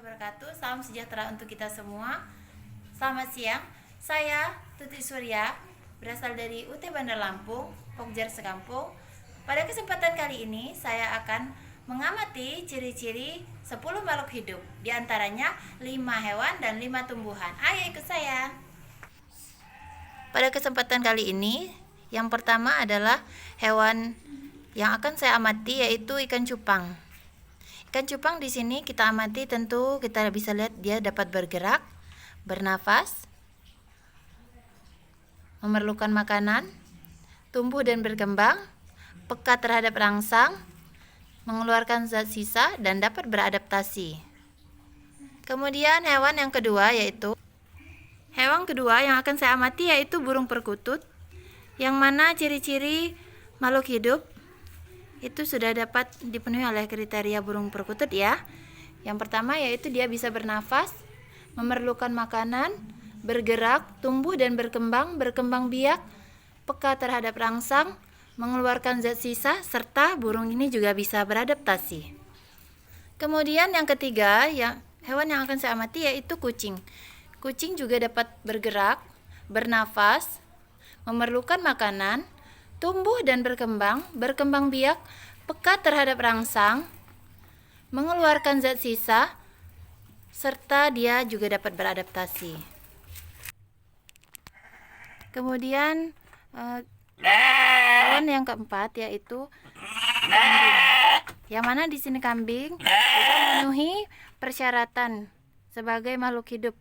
wabarakatuh. Salam sejahtera untuk kita semua. Selamat siang. Saya Tuti Surya, berasal dari UT Bandar Lampung, Pokjar Sekampung. Pada kesempatan kali ini saya akan mengamati ciri-ciri 10 makhluk hidup. Di antaranya 5 hewan dan 5 tumbuhan. Ayo ikut saya. Pada kesempatan kali ini, yang pertama adalah hewan yang akan saya amati, yaitu ikan cupang. Ikan cupang di sini kita amati, tentu kita bisa lihat dia dapat bergerak, bernafas, memerlukan makanan, tumbuh dan berkembang, peka terhadap rangsang, mengeluarkan zat sisa, dan dapat beradaptasi. Kemudian hewan kedua yang akan saya amati yaitu burung perkutut, yang mana ciri-ciri makhluk hidup itu sudah dapat dipenuhi oleh kriteria burung perkutut ya. Yang pertama yaitu dia bisa bernafas, memerlukan makanan, bergerak, tumbuh dan berkembang biak, peka terhadap rangsang, mengeluarkan zat sisa, serta burung ini juga bisa beradaptasi. Kemudian yang ketiga, hewan yang akan saya amati yaitu kucing. Kucing juga dapat bergerak, bernafas, memerlukan makanan, tumbuh dan berkembang biak, peka terhadap rangsang, mengeluarkan zat sisa, serta dia juga dapat beradaptasi. Kemudian hewan yang keempat yaitu kambing. Yang mana di sini kambing sudah memenuhi persyaratan sebagai makhluk hidup.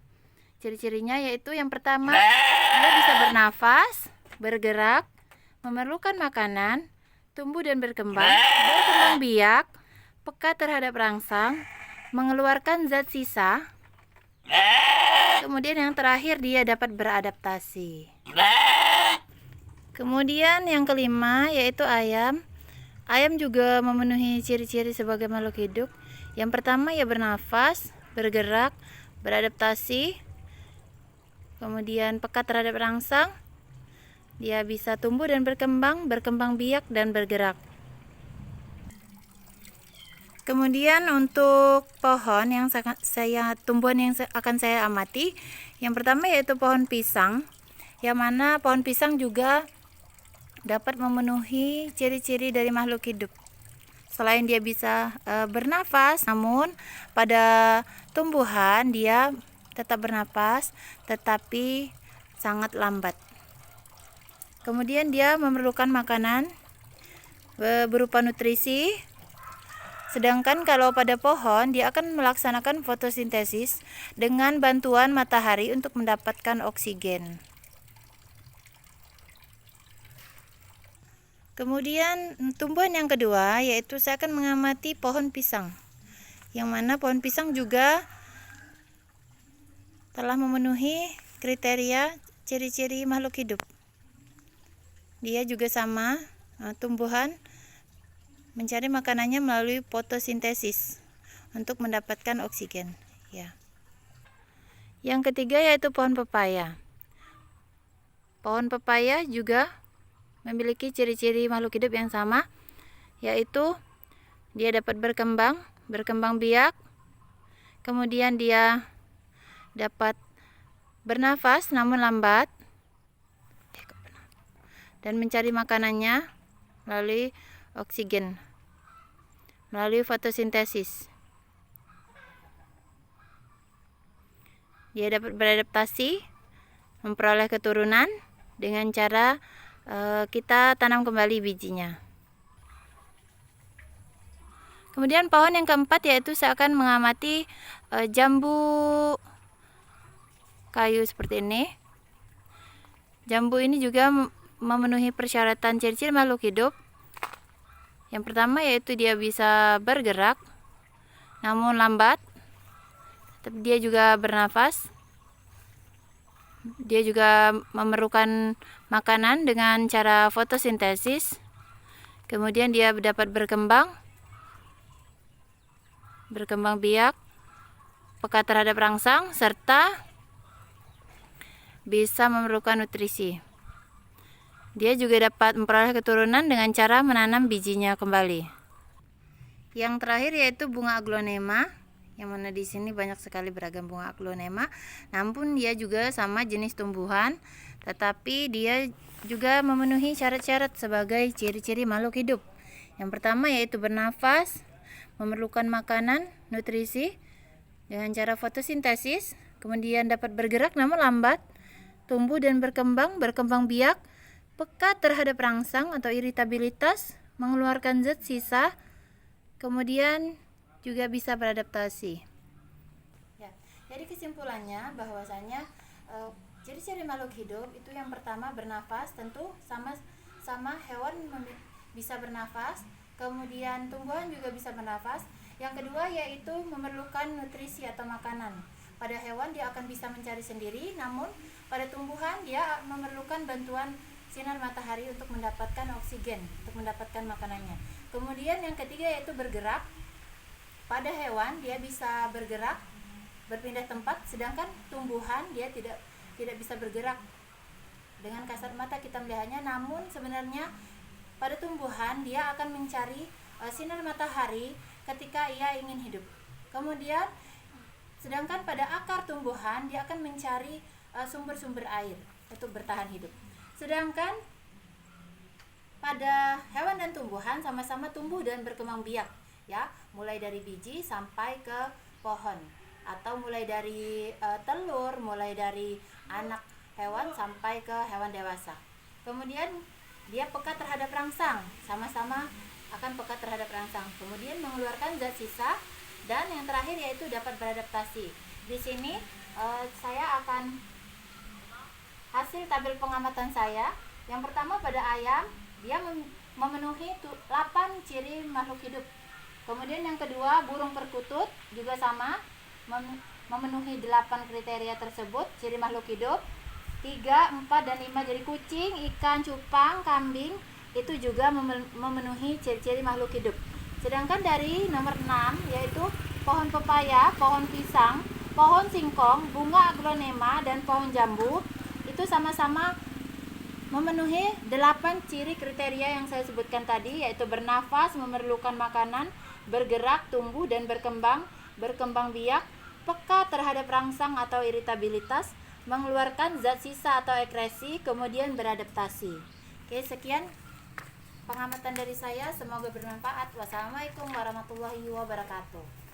Ciri-cirinya yaitu yang pertama, dia bisa bernafas, bergerak, memerlukan makanan, tumbuh dan berkembang biak, peka terhadap rangsang, mengeluarkan zat sisa. Kemudian yang terakhir, dia dapat beradaptasi. Kemudian yang kelima yaitu ayam. Ayam juga memenuhi ciri-ciri sebagai makhluk hidup. Yang pertama, ia bernafas, bergerak, beradaptasi, kemudian peka terhadap rangsang. Dia bisa tumbuh dan berkembang biak dan bergerak. Kemudian untuk pohon yang tumbuhan yang akan saya amati, yang pertama yaitu pohon pisang, yang mana pohon pisang juga dapat memenuhi ciri-ciri dari makhluk hidup. Selain dia bisa bernafas, namun pada tumbuhan dia tetap bernafas, tetapi sangat lambat. Kemudian dia memerlukan makanan berupa nutrisi. Sedangkan kalau pada pohon, dia akan melaksanakan fotosintesis dengan bantuan matahari untuk mendapatkan oksigen. Kemudian tumbuhan yang kedua yaitu saya akan mengamati pohon pisang. Yang mana pohon pisang juga telah memenuhi kriteria ciri-ciri makhluk hidup. Dia juga sama, tumbuhan mencari makanannya melalui fotosintesis untuk mendapatkan oksigen ya. Yang ketiga yaitu pohon pepaya. Pohon pepaya juga memiliki ciri-ciri makhluk hidup yang sama, yaitu dia dapat berkembang biak, kemudian dia dapat bernafas namun lambat, dan mencari makanannya melalui oksigen, melalui fotosintesis. Dia dapat beradaptasi, memperoleh keturunan dengan cara kita tanam kembali bijinya. Kemudian pohon yang keempat yaitu saya akan mengamati jambu kayu seperti ini. Jambu ini juga memenuhi persyaratan ciri-ciri makhluk hidup. Yang pertama yaitu dia bisa bergerak namun lambat, tapi dia juga bernafas. Dia juga memerlukan makanan dengan cara fotosintesis. Kemudian dia dapat berkembang biak, peka terhadap rangsang, serta bisa memerlukan nutrisi. Dia juga dapat memperoleh keturunan dengan cara menanam bijinya kembali. Yang terakhir yaitu bunga aglonema, yang mana di sini banyak sekali beragam bunga aglonema. Namun dia juga sama jenis tumbuhan, tetapi dia juga memenuhi syarat-syarat sebagai ciri-ciri makhluk hidup. Yang pertama yaitu bernafas, memerlukan makanan, nutrisi dengan cara fotosintesis, kemudian dapat bergerak namun lambat, tumbuh dan berkembang biak, peka terhadap rangsang atau iritabilitas, mengeluarkan zat sisa, kemudian juga bisa beradaptasi. Ya, jadi kesimpulannya bahwasanya ciri-ciri makhluk hidup itu yang pertama bernafas, tentu sama hewan bisa bernafas, kemudian tumbuhan juga bisa bernafas. Yang kedua yaitu memerlukan nutrisi atau makanan. Pada hewan dia akan bisa mencari sendiri, namun pada tumbuhan dia memerlukan bantuan sinar matahari untuk mendapatkan oksigen, untuk mendapatkan makanannya. Kemudian yang ketiga yaitu bergerak. Pada hewan dia bisa bergerak, berpindah tempat, sedangkan tumbuhan dia tidak bisa bergerak. Dengan kasat mata kita melihatnya, namun sebenarnya pada tumbuhan dia akan mencari sinar matahari ketika ia ingin hidup. Kemudian sedangkan pada akar tumbuhan dia akan mencari sumber-sumber air untuk bertahan hidup. Sedangkan pada hewan dan tumbuhan sama-sama tumbuh dan berkembang biak, ya, mulai dari biji sampai ke pohon, atau mulai dari telur, mulai dari anak hewan sampai ke hewan dewasa. Kemudian dia peka terhadap rangsang, sama-sama akan peka terhadap rangsang. Kemudian mengeluarkan zat sisa, dan yang terakhir yaitu dapat beradaptasi. Di sini saya akan hasil tabel pengamatan saya. Yang pertama pada ayam, dia memenuhi 8 ciri makhluk hidup. Kemudian yang kedua burung perkutut juga sama, memenuhi 8 kriteria tersebut, ciri makhluk hidup. 3, 4, dan 5 jadi kucing, ikan, cupang, kambing itu juga memenuhi ciri-ciri makhluk hidup. Sedangkan dari nomor 6 yaitu pohon pepaya, pohon pisang, pohon singkong, bunga aglonema, dan pohon jambu itu sama-sama memenuhi 8 ciri kriteria yang saya sebutkan tadi, yaitu bernafas, memerlukan makanan, bergerak, tumbuh dan berkembang biak, peka terhadap rangsang atau iritabilitas, mengeluarkan zat sisa atau ekresi, kemudian beradaptasi. Oke, sekian pengamatan dari saya, semoga bermanfaat. Wassalamualaikum warahmatullahi wabarakatuh.